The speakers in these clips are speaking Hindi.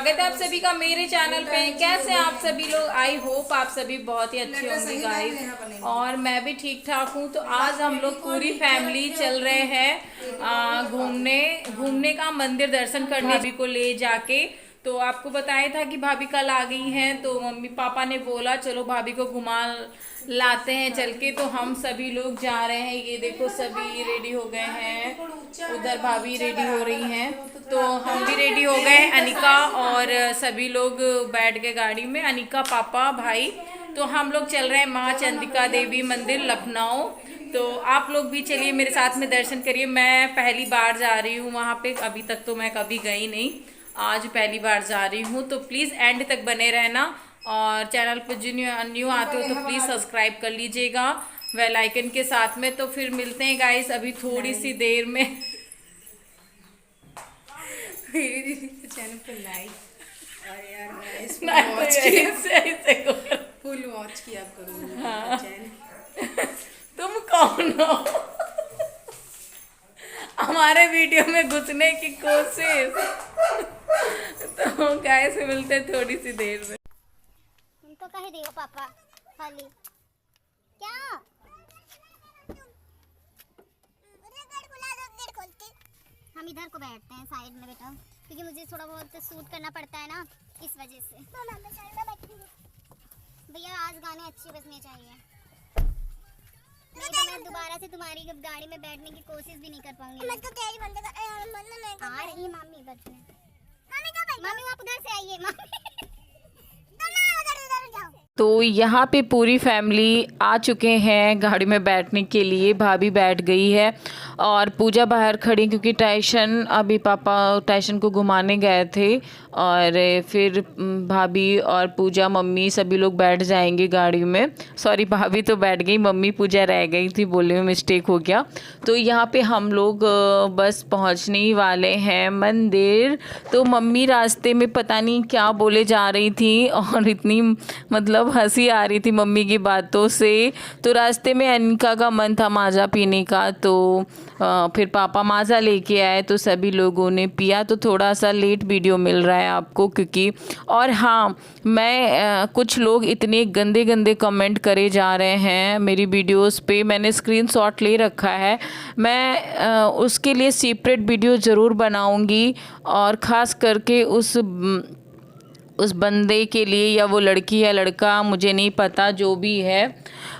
स्वागत है आप सभी का मेरे चैनल पे। कैसे हैं आप सभी लोग? आई होप आप सभी बहुत ही अच्छे होंगे गाइस, और मैं भी ठीक ठाक हूँ। तो आज हम लोग पूरी फैमिली चल रहे हैं घूमने का, मंदिर दर्शन करने भाभी को ले जाके। तो आपको बताया था कि भाभी कल आ गई हैं, तो मम्मी पापा ने बोला चलो भाभी को घुमा लाते हैं चल के। तो हम सभी लोग जा रहे हैं। ये देखो सभी रेडी हो गए हैं, उधर भाभी रेडी हो रही हैं, तो हम भी रेडी हो गए। अनिका और सभी लोग बैठ गए गाड़ी में, अनिका पापा भाई। तो हम लोग चल रहे हैं माँ चंदिका देवी मंदिर लखनऊ। तो आप लोग भी चलिए मेरे साथ में दर्शन करिए। मैं पहली बार जा रही हूँ वहाँ पे, अभी तक तो मैं कभी गई नहीं, आज पहली बार जा रही हूँ। तो प्लीज़ एंड तक बने रहना, और चैनल पर जो न्यू आते हो तो प्लीज़ सब्सक्राइब कर लीजिएगा बेल आइकन के साथ में। तो फिर मिलते हैं गाइस अभी थोड़ी सी देर में। मेरी दीदी के चैनल पे लाइक और यार फुल वॉच किया करूँगी। हाँ। तुम कौन हो? हमारे वीडियो में घुसने की कोशिश। तो गाइस मिलते हैं थोड़ी सी देर में। तो कह दियो पापा खाली क्या हम इधर को बैठते हैं साइड में बेटा, क्योंकि मुझे थोड़ा बहुत शूट करना पड़ता है ना, इस वजह से। भैया आज गाने अच्छे बजने चाहिए, नहीं तो मैं दोबारा से तुम्हारी गाड़ी में बैठने की कोशिश भी नहीं कर पाऊंगी। आ रही मम्मी बचने। मम्मी आप उधर से आइए मम्मी। तो यहाँ पे पूरी फैमिली आ चुके हैं गाड़ी में बैठने के लिए। भाभी बैठ गई है और पूजा बाहर खड़ी, क्योंकि टाइशन अभी पापा टाइशन को घुमाने गए थे, और फिर भाभी और पूजा मम्मी सभी लोग बैठ जाएंगे गाड़ी में। सॉरी भाभी तो बैठ गई, मम्मी पूजा रह गई थी, बोलने में मिस्टेक हो गया। तो यहाँ पे हम लोग बस पहुँचने ही वाले हैं मंदिर। तो मम्मी रास्ते में पता नहीं क्या बोले जा रही थी, और इतनी मतलब हंसी आ रही थी मम्मी की बातों से। तो रास्ते में अनिका का मन था माजा पीने का, तो फिर पापा माजा लेके आए, तो सभी लोगों ने पिया। तो थोड़ा सा लेट वीडियो मिल रहा है आपको, क्योंकि और हाँ मैं कुछ लोग इतने गंदे गंदे कमेंट करे जा रहे हैं मेरी वीडियोस पे। मैंने स्क्रीनशॉट ले रखा है, मैं उसके लिए सेपरेट वीडियो ज़रूर बनाऊंगी, और ख़ास करके उस बंदे के लिए, या वो लड़की है लड़का मुझे नहीं पता, जो भी है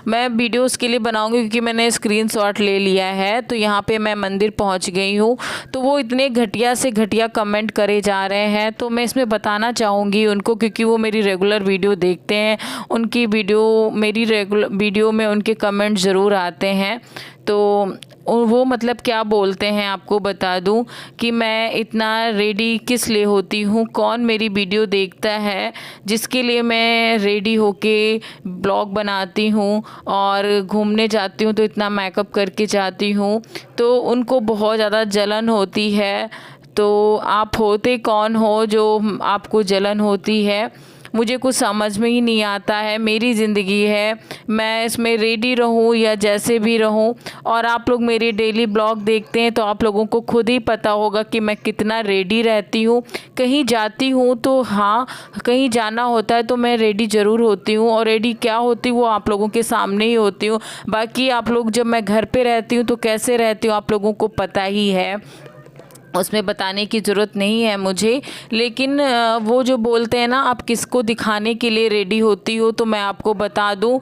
मैं वीडियो उसके लिए बनाऊंगी, क्योंकि मैंने स्क्रीनशॉट ले लिया है। तो यहाँ पे मैं मंदिर पहुँच गई हूँ, तो वो इतने घटिया से घटिया कमेंट करे जा रहे हैं, तो मैं इसमें बताना चाहूँगी उनको, क्योंकि वो मेरी रेगुलर वीडियो देखते हैं, उनकी वीडियो मेरी रेगुलर वीडियो में उनके कमेंट ज़रूर आते हैं। तो वो मतलब क्या बोलते हैं आपको बता दूं कि मैं इतना रेडी किस लिए होती हूँ, कौन मेरी वीडियो देखता है जिसके लिए मैं रेडी होके ब्लॉग बनाती हूँ और घूमने जाती हूँ, तो इतना मेकअप करके जाती हूँ। तो उनको बहुत ज़्यादा जलन होती है। तो आप होते कौन हो जो आपको जलन होती है? मुझे कुछ समझ में ही नहीं आता है। मेरी ज़िंदगी है, मैं इसमें रेडी रहूं या जैसे भी रहूं। और आप लोग मेरे डेली ब्लॉग देखते हैं, तो आप लोगों को खुद ही पता होगा कि मैं कितना रेडी रहती हूं। कहीं जाती हूं तो हाँ, कहीं जाना होता है तो मैं रेडी ज़रूर होती हूं, और रेडी क्या होती हूँ वो आप लोगों के सामने ही होती हूँ। बाकी आप लोग, जब मैं घर पे रहती हूँ तो कैसे रहती हूँ आप लोगों को पता ही है, उसमें बताने की ज़रूरत नहीं है मुझे। लेकिन वो जो बोलते हैं ना आप किसको दिखाने के लिए रेडी होती हो, तो मैं आपको बता दूं,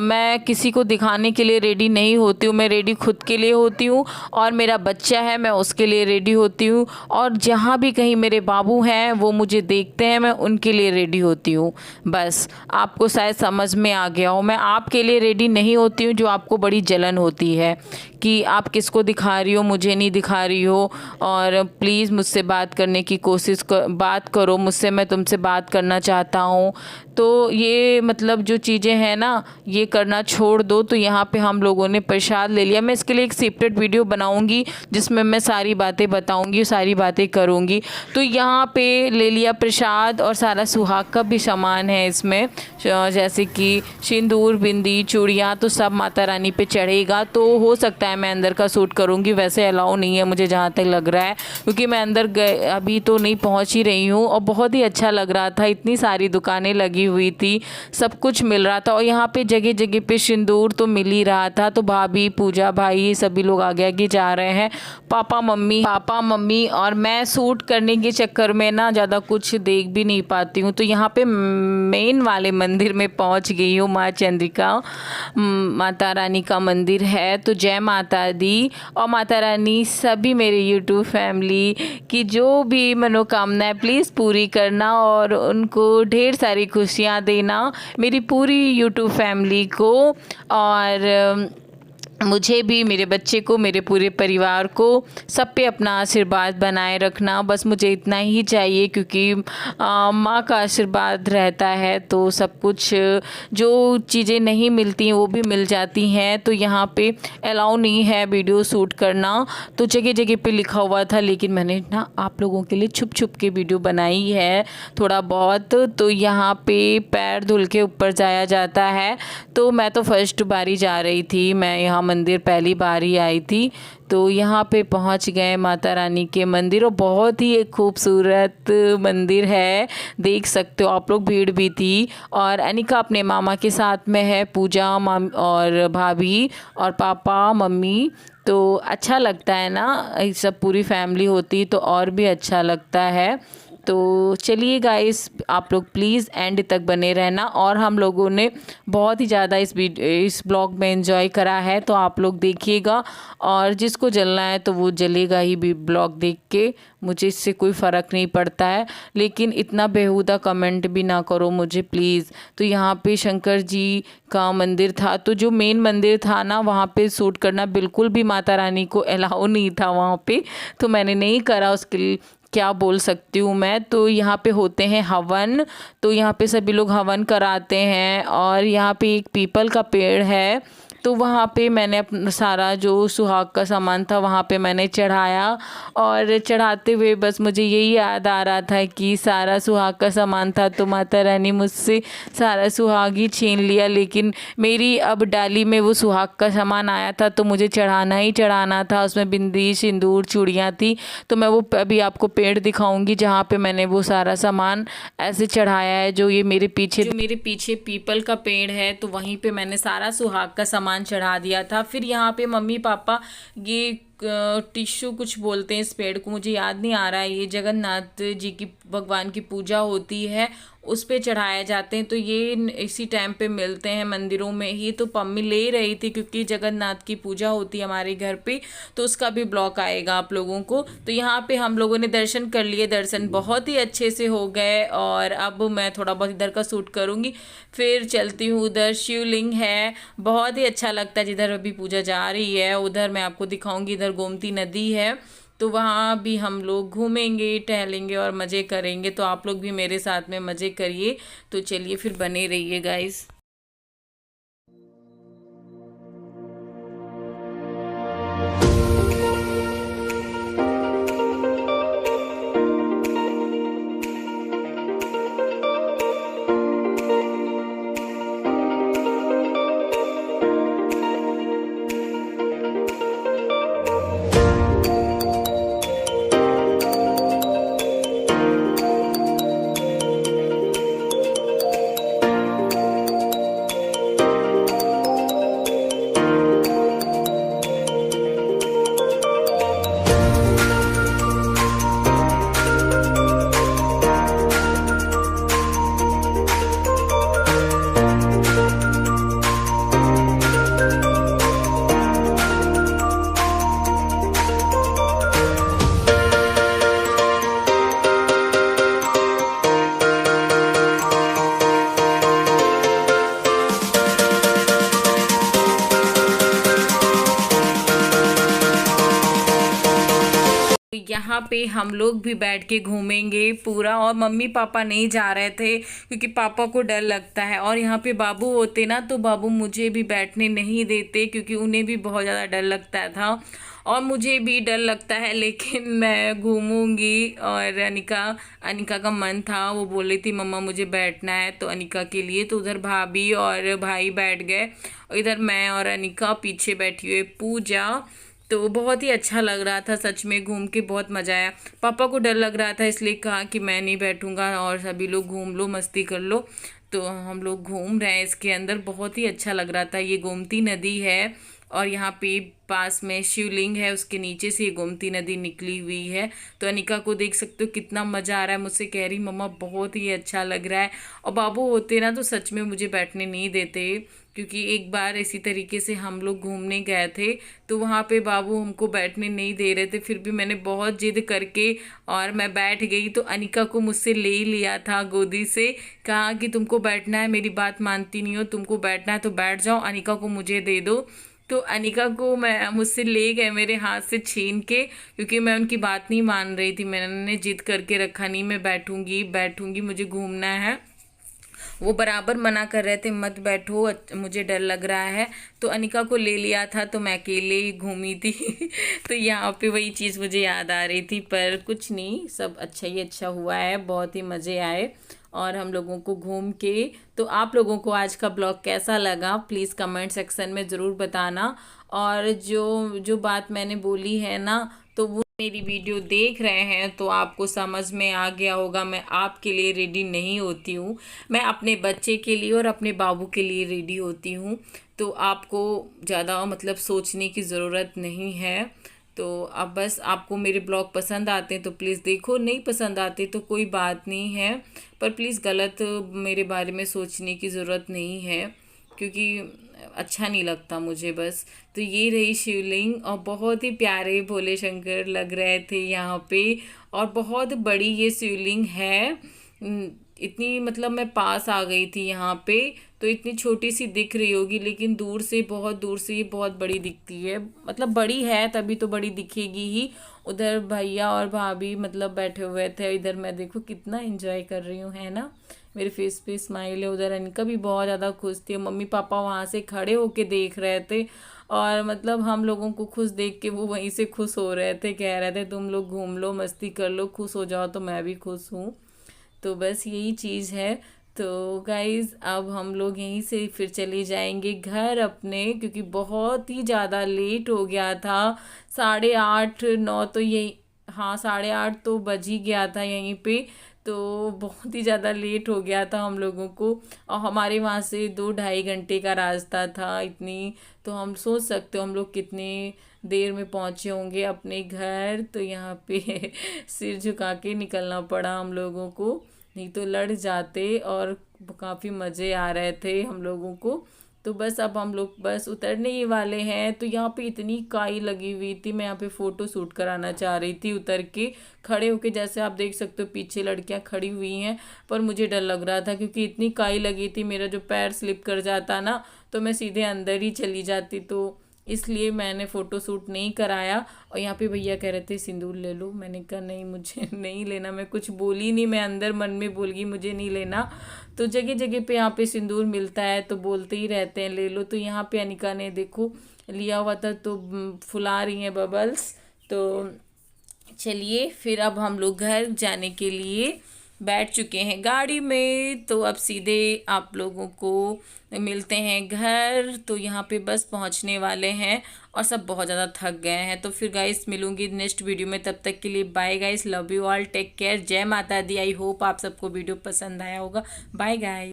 मैं किसी को दिखाने के लिए रेडी नहीं होती हूँ। मैं रेडी खुद के लिए होती हूँ, और मेरा बच्चा है मैं उसके लिए रेडी होती हूँ, और जहाँ भी कहीं मेरे बाबू हैं वो मुझे देखते हैं, मैं उनके लिए रेडी होती हूँ। बस आपको शायद समझ में आ गया हो। मैं आपके लिए रेडी नहीं होती हूँ जो आपको बड़ी जलन होती है कि आप किसको दिखा रही हो, मुझे नहीं दिखा रही हो। और प्लीज़ मुझसे बात करने की बात करो मुझसे, मैं तुमसे बात करना चाहता हूँ। तो ये मतलब जो चीज़ें हैं ना, ये करना छोड़ दो। तो यहाँ पे हम लोगों ने प्रसाद ले लिया। मैं इसके लिए एक सेपरेट वीडियो बनाऊँगी जिसमें मैं सारी बातें बताऊँगी, सारी बातें करूँगी। तो यहाँ पे ले लिया प्रसाद, और सारा सुहाग का भी सामान है इसमें, जैसे कि सिंदूर, बिंदी, चूड़ियाँ, तो सब माता रानी पे चढ़ेगा। तो हो सकता है मैं अंदर का शूट करूँगी, वैसे अलाउ नहीं है मुझे जहाँ तक लग रहा रहा है, क्योंकि मैं अंदर अभी तो नहीं पहुंच ही रही हूँ। और बहुत ही अच्छा लग रहा था, इतनी सारी दुकानें लगी हुई थी, सब कुछ मिल रहा था। और यहाँ पे जगह जगह पे सिंदूर तो मिल ही रहा था। तो भाभी, पूजा, भाई सभी लोग आगे आगे जा रहे हैं। पापा मम्मी और मैं शूट करने के चक्कर में ना ज़्यादा कुछ देख भी नहीं पाती हूँ। तो यहाँ पे मेन वाले मंदिर में पहुँच गई हूँ। माँ चंद्रिका माता रानी का मंदिर है। तो जय माता दी। और माता रानी सभी मेरे यूट्यूब फैमिली की जो भी मनोकामनाएं प्लीज़ पूरी करना और उनको ढेर सारी खुशियाँ देना, मेरी पूरी यूट्यूब फैमिली को, और मुझे भी, मेरे बच्चे को, मेरे पूरे परिवार को, सब पे अपना आशीर्वाद बनाए रखना। बस मुझे इतना ही चाहिए, क्योंकि माँ का आशीर्वाद रहता है तो सब कुछ, जो चीज़ें नहीं मिलती हैं वो भी मिल जाती हैं। तो यहाँ पे अलाउ नहीं है वीडियो शूट करना, तो जगह जगह पे लिखा हुआ था, लेकिन मैंने ना आप लोगों के लिए छुप छुप के वीडियो बनाई है थोड़ा बहुत। तो यहाँ पे पैर धुल के ऊपर जाया जाता है। तो मैं तो फर्स्ट बारी जा रही थी, मैं यहाँ मंदिर पहली बार ही आई थी। तो यहाँ पे पहुँच गए माता रानी के मंदिर, और बहुत ही एक खूबसूरत मंदिर है, देख सकते हो आप लोग। भीड़ भी थी। और अनिका अपने मामा के साथ में है, पूजा और भाभी और पापा मम्मी। तो अच्छा लगता है ना, सब पूरी फैमिली होती तो और भी अच्छा लगता है। तो चलिए गाइस, आप लोग प्लीज़ एंड तक बने रहना। और हम लोगों ने बहुत ही ज़्यादा इस ब्लॉग में एंजॉय करा है, तो आप लोग देखिएगा। और जिसको जलना है तो वो जलेगा ही भी ब्लॉग देख के, मुझे इससे कोई फ़र्क नहीं पड़ता है। लेकिन इतना बेहुदा कमेंट भी ना करो मुझे प्लीज़। तो यहाँ पे शंकर जी का मंदिर था, तो जो मेन मंदिर था ना, वहाँ पे शूट करना बिल्कुल भी माता रानी को अलाउ नहीं था वहाँ पे, तो मैंने नहीं करा। उसके लिए क्या बोल सकती हूँ मैं। तो यहाँ पे होते हैं हवन, तो यहाँ पे सभी लोग हवन कराते हैं। और यहाँ पे एक पीपल का पेड़ है, तो वहाँ पे मैंने अपना सारा जो सुहाग का सामान था वहाँ पे मैंने चढ़ाया। और चढ़ाते हुए बस मुझे यही याद आ रहा था कि सारा सुहाग का सामान था, तो माता रानी मुझसे सारा सुहाग ही छीन लिया। लेकिन मेरी अब डाली में वो सुहाग का सामान आया था, तो मुझे चढ़ाना ही चढ़ाना था। उसमें बिंदी, सिंदूर, चूड़ियाँ थी। तो मैं वो अभी आपको पेड़ दिखाऊंगी जहाँ पे मैंने वो सारा सामान ऐसे चढ़ाया है। जो मेरे पीछे पीपल का पेड़ है, तो वहीं पे मैंने सारा सुहाग का सामान चढ़ा दिया था। फिर यहाँ पे मम्मी पापा ये टिश्यू कुछ बोलते हैं इस पेड़ को, मुझे याद नहीं आ रहा है, ये जगन्नाथ जी की, भगवान की पूजा होती है उस पे चढ़ाए जाते हैं। तो ये इसी टाइम पे मिलते हैं मंदिरों में ही। तो मम्मी ले रही थी क्योंकि जगन्नाथ की पूजा होती है हमारे घर पे, तो उसका भी ब्लॉग आएगा आप लोगों को। तो यहाँ पे हम लोगों ने दर्शन कर लिए, दर्शन बहुत ही अच्छे से हो गए। और अब मैं थोड़ा बहुत इधर का शूट करूँगी, फिर चलती हूँ। उधर शिवलिंग है, बहुत ही अच्छा लगता है। जिधर अभी पूजा जा रही है उधर मैं आपको दिखाऊंगी। इधर गोमती नदी है, तो वहाँ भी हम लोग घूमेंगे, टहलेंगे और मज़े करेंगे। तो आप लोग भी मेरे साथ में मज़े करिए। तो चलिए फिर बने रहिए गाइस। यहाँ पे हम लोग भी बैठ के घूमेंगे पूरा। और मम्मी पापा नहीं जा रहे थे क्योंकि पापा को डर लगता है। और यहाँ पे बाबू होते ना, तो बाबू मुझे भी बैठने नहीं देते क्योंकि उन्हें भी बहुत ज़्यादा डर लगता था और मुझे भी डर लगता है। लेकिन मैं घूमूंगी। और अनिका का मन था, वो बोल रही थी मम्मा मुझे बैठना है, तो अनिका के लिए तो उधर भाभी और भाई बैठ गए। इधर मैं और अनिका, पीछे बैठी हुई पूजा। तो बहुत ही अच्छा लग रहा था, सच में घूम के बहुत मज़ा आया। पापा को डर लग रहा था इसलिए कहा कि मैं नहीं बैठूंगा और सभी लोग घूम लो, मस्ती कर लो। तो हम लोग घूम रहे हैं इसके अंदर, बहुत ही अच्छा लग रहा था। ये गोमती नदी है और यहाँ पे पास में शिवलिंग है, उसके नीचे से ये गोमती नदी निकली हुई है। तो अनिका को देख सकते हो कितना मज़ा आ रहा है, मुझसे कह रही मम्मा बहुत ही अच्छा लग रहा है। और बाबू होते ना तो सच में मुझे बैठने नहीं देते, क्योंकि एक बार इसी तरीके से हम लोग घूमने गए थे तो वहाँ पे बाबू हमको बैठने नहीं दे रहे थे, फिर भी मैंने बहुत जिद करके और मैं बैठ गई। तो अनिका को मुझसे ले ही लिया था गोदी से, कहा कि तुमको बैठना है, मेरी बात मानती नहीं हो, तुमको बैठना है तो बैठ जाओ, अनिका को मुझे दे दो। तो अनिका को मैं मुझसे ले गए मेरे हाथ से छीन के, क्योंकि मैं उनकी बात नहीं मान रही थी। मैंने जिद करके रखा, नहीं मैं बैठूंगी बैठूंगी, मुझे घूमना है। वो बराबर मना कर रहे थे मत बैठो, मुझे डर लग रहा है। तो अनिका को ले लिया था तो मैं अकेले ही घूमी थी तो यहाँ पे वही चीज़ मुझे याद आ रही थी, पर कुछ नहीं, सब अच्छा ही अच्छा हुआ है, बहुत ही मज़े आए और हम लोगों को घूम के। तो आप लोगों को आज का ब्लॉग कैसा लगा प्लीज़ कमेंट सेक्शन में ज़रूर बताना। और जो जो बात मैंने बोली है ना, तो वो मेरी वीडियो देख रहे हैं तो आपको समझ में आ गया होगा, मैं आपके लिए रेडी नहीं होती हूँ, मैं अपने बच्चे के लिए और अपने बाबू के लिए रेडी होती हूँ। तो आपको ज़्यादा मतलब सोचने की ज़रूरत नहीं है। तो अब बस आपको मेरे ब्लॉग पसंद आते हैं तो प्लीज़ देखो, नहीं पसंद आते तो कोई बात नहीं है, पर प्लीज़ गलत मेरे बारे में सोचने की ज़रूरत नहीं है, क्योंकि अच्छा नहीं लगता मुझे बस। तो ये रही शिवलिंग और बहुत ही प्यारे भोले शंकर लग रहे थे यहाँ पे, और बहुत बड़ी ये शिवलिंग है। इतनी मतलब मैं पास आ गई थी यहाँ पे तो इतनी छोटी सी दिख रही होगी, लेकिन दूर से बहुत दूर से ये बहुत बड़ी दिखती है, मतलब बड़ी है तभी तो बड़ी दिखेगी ही। उधर भैया और भाभी मतलब बैठे हुए थे, इधर मैं देखो कितना एंजॉय कर रही हूँ, है ना, मेरे फेस पे स्माइल है। उधर अनिका भी बहुत ज़्यादा खुश थी, मम्मी पापा वहाँ से खड़े होके देख रहे थे और मतलब हम लोगों को खुश देख के वो वहीं से खुश हो रहे थे, कह रहे थे तुम लोग घूम लो, मस्ती कर लो, खुश हो जाओ, तो मैं भी खुश हूँ। तो बस यही चीज़ है। तो गाइज़ अब हम लोग यहीं से फिर चले जाएंगे घर अपने, क्योंकि बहुत ही ज़्यादा लेट हो गया था, 8:30-9 तो यही, हाँ 8:30 तो बज ही गया था यहीं पे। तो बहुत ही ज़्यादा लेट हो गया था हम लोगों को, और हमारे वहाँ से 2-2.5 घंटे का रास्ता था, इतनी तो हम सोच सकते हो हम लोग कितने देर में पहुँचे होंगे अपने घर। तो यहाँ पे सिर झुका के निकलना पड़ा हम लोगों को, नहीं तो लड़ जाते, और काफ़ी मज़े आ रहे थे हम लोगों को। तो बस अब हम लोग बस उतरने ही वाले हैं। तो यहाँ पे इतनी काई लगी हुई थी, मैं यहाँ पे फ़ोटो शूट कराना चाह रही थी उतर के खड़े होके, जैसे आप देख सकते हो पीछे लड़कियाँ खड़ी हुई हैं, पर मुझे डर लग रहा था क्योंकि इतनी काई लगी थी, मेरा जो पैर स्लिप कर जाता ना तो मैं सीधे अंदर ही चली जाती, तो इसलिए मैंने फ़ोटो शूट नहीं कराया। और यहाँ पे भैया कह रहे थे सिंदूर ले लो, मैंने कहा नहीं मुझे नहीं लेना, मैं कुछ बोली नहीं, मैं अंदर मन में बोल गई मुझे नहीं लेना। तो जगह जगह पे यहाँ पे सिंदूर मिलता है तो बोलते ही रहते हैं ले लो। तो यहाँ पे अनिका ने देखो लिया हुआ था तो फुला रही हैं बबल्स। तो चलिए फिर अब हम लोग घर जाने के लिए बैठ चुके हैं गाड़ी में, तो अब सीधे आप लोगों को मिलते हैं घर। तो यहाँ पे बस पहुँचने वाले हैं और सब बहुत ज़्यादा थक गए हैं। तो फिर गाइस मिलूंगी नेक्स्ट वीडियो में, तब तक के लिए bye guys, love you all, take care, जय माता दी। आई होप आप सबको वीडियो पसंद आया होगा। Bye guys.